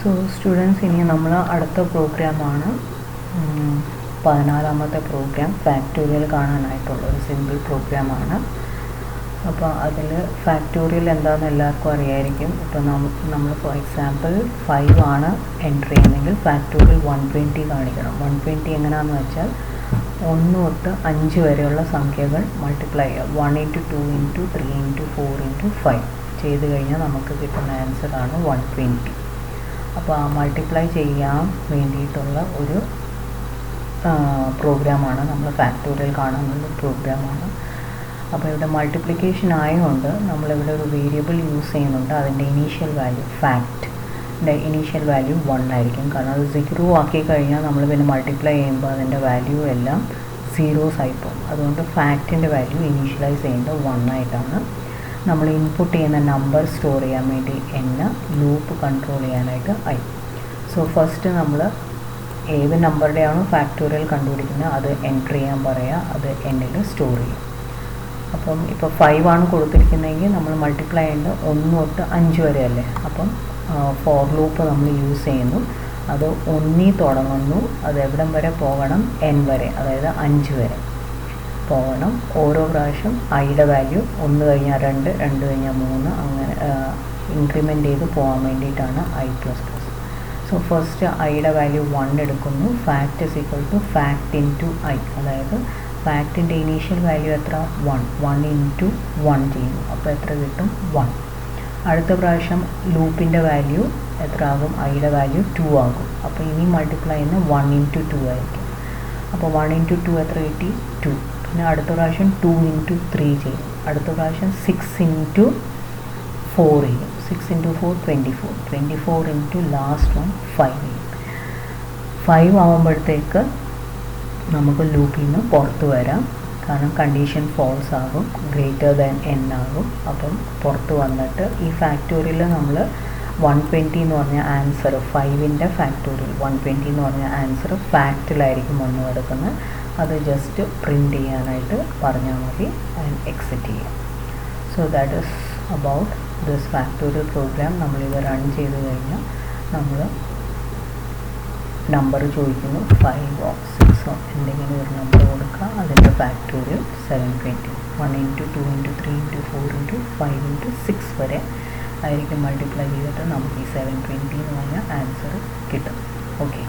So students, ഇനി നമ്മൾ അടുത്ത പ്രോഗ്രാമാണ് 14ാമത്തെ പ്രോഗ്രാം ഫാക്ടോറിയൽ കാണാനായിട്ടുള്ള ഒരു സിമ്പിൾ പ്രോഗ്രാമാണ്. അപ്പോൾ അതിൽ ഫാക്ടോറിയൽ എന്താണെന്ന് എല്ലാവർക്കും അറിയായിരിക്കും. ഇപ്പോൾ നമ്മൾ ഫോർ എക്സാമ്പിൾ 5 ആണ് എൻ്റർ ചെയ്യുന്നതെങ്കിൽ ഫാക്ടോറിയൽ 120 കാണിക്കണം. 120 എങ്ങനെയാണെന്ന് വെച്ചാൽ 1 തൊട്ട് 5 വരെയുള്ള സംഖ്യകൾ മൾട്ടിപ്ലൈ ചെയ്യുക. 1 × 2 × 3 × 4 × 5 ചെയ്ത് കഴിഞ്ഞാൽ നമുക്ക് കിട്ടുന്ന ആൻസറാണ് 120. അപ്പോൾ ആ മൾട്ടിപ്ലൈ ചെയ്യാൻ വേണ്ടിയിട്ടുള്ള ഒരു പ്രോഗ്രാമാണ് നമ്മൾ ഫാക്ടോറിയൽ കാണാനുള്ള പ്രോഗ്രാമാണ്. അപ്പോൾ ഇവിടെ മൾട്ടിപ്ലിക്കേഷൻ ആയതുകൊണ്ട് നമ്മളിവിടെ ഒരു വേരിയബിൾ യൂസ് ചെയ്യുന്നുണ്ട്. അതിൻ്റെ ഇനീഷ്യൽ വാല്യൂ ഫാക്റ്റിൻ്റെ ഇനീഷ്യൽ വാല്യൂ 1 ആയിരിക്കും. കാരണം അത് 0 ആക്കി കഴിഞ്ഞാൽ നമ്മൾ പിന്നെ മൾട്ടിപ്ലൈ ചെയ്യുമ്പോൾ അതിൻ്റെ വാല്യൂ എല്ലാം സീറോസ് ആയിപ്പോകും. അതുകൊണ്ട് ഫാക്റ്റിൻ്റെ വാല്യൂ ഇനീഷ്യലൈസ് ചെയ്യുന്നത് 1 ആയിട്ടാണ്. നമ്മൾ ഇൻപുട്ട് ചെയ്യുന്ന നമ്പർ സ്റ്റോർ ചെയ്യാൻ വേണ്ടി ലൂപ്പ് കൺട്രോൾ ചെയ്യാനായിട്ട് ഐ. സോ ഫസ്റ്റ് നമ്മൾ ഏത് നമ്പറുടെയാണോ ഫാക്ടോറിയൽ കണ്ടുപിടിക്കുന്നത് അത് എൻറ്റർ ചെയ്യാൻ പറയുക, അത് എന്നിൽ സ്റ്റോർ ചെയ്യും. അപ്പം ഇപ്പോൾ 5 ആണ് കൊടുത്തിരിക്കുന്നതെങ്കിൽ നമ്മൾ മൾട്ടിപ്ലൈ ചെയ്യുന്നത് 1 തൊട്ട് 5 വരെ അല്ലേ. അപ്പം ഫോർ ലൂപ്പ് നമ്മൾ യൂസ് ചെയ്യുന്നു. അത് 1 തുടങ്ങുന്നു, അത് എവിടം വരെ പോകണം? n വരെ, അതായത് 5 വരെ പോകണം. ഓരോ പ്രാവശ്യം ഐയുടെ വാല്യൂ 1 കഴിഞ്ഞാൽ 2, 2 കഴിഞ്ഞാൽ 3, അങ്ങനെ ഇൻക്രിമെൻ്റ് ചെയ്ത് പോകാൻ വേണ്ടിയിട്ടാണ് i++. സോ ഫസ്റ്റ് ഐയുടെ വാല്യൂ 1 എടുക്കുന്നു. Fact is equal to fact into i, അതായത് ഫാക്റ്റിൻ്റെ ഇനീഷ്യൽ വാല്യൂ എത്ര? 1. 1 × 1 ചെയ്യുന്നു. അപ്പോൾ എത്ര കിട്ടും? 1. അടുത്ത പ്രാവശ്യം ലൂപ്പിൻ്റെ വാല്യൂ എത്ര ആകും? ഐയുടെ വാല്യൂ 2 ആകും. അപ്പോൾ ഇനി മൾട്ടിപ്ലൈ ചെയ്യുന്ന 1 × 2 ആയിരിക്കും. അപ്പോൾ 1 × 2 എത്ര കിട്ടി? 2. പിന്നെ അടുത്ത പ്രാവശ്യം 2 × 3 ചെയ്യും. അടുത്ത പ്രാവശ്യം 6 × 4 ചെയ്യും. 6 × 4 24. 24 × ലാസ്റ്റ് വൺ 5 ചെയ്യും. 5 ആകുമ്പോഴത്തേക്ക് നമുക്ക് ലൂപ്പിൽ നിന്ന് പുറത്ത് വരാം. കാരണം കണ്ടീഷൻ ഫോൾസ് ആകും, ഗ്രേറ്റർ ദാൻ n ആകും. അപ്പം പുറത്ത് വന്നിട്ട് ഈ ഫാക്ടോറിയൽ നമ്മൾ 120 എന്ന് പറഞ്ഞ ആൻസർ, 5ൻ്റെ ഫാക്ടോറിയൽ 120 എന്ന് പറഞ്ഞ ആൻസർ ഫാക്റ്റിലായിരിക്കും വന്ന് കിടക്കുന്നത്. അത് ജസ്റ്റ് പ്രിൻ്റ് ചെയ്യാനായിട്ട് പറഞ്ഞാൽ മതി, ആൻഡ് എക്സിറ്റ് ചെയ്യാം. So that is about this factorial program. നമ്മളിത് റൺ ചെയ്ത് കഴിഞ്ഞാൽ നമ്മൾ നമ്പർ ചോദിക്കുന്നു, 5 6 എന്തെങ്കിലും ഒരു നമ്പർ കൊടുക്കുക. അതിൻ്റെ ഫാക്ടോറിയൽ 720. 1 × 2 × 3 × 4 × 5 × 6 വരെ ആയിരിക്കും മൾട്ടിപ്ലൈ ചെയ്തിട്ട് നമുക്ക് ഈ 720 എന്ന് പറഞ്ഞ ആൻസർ കിട്ടും. ഓക്കെ.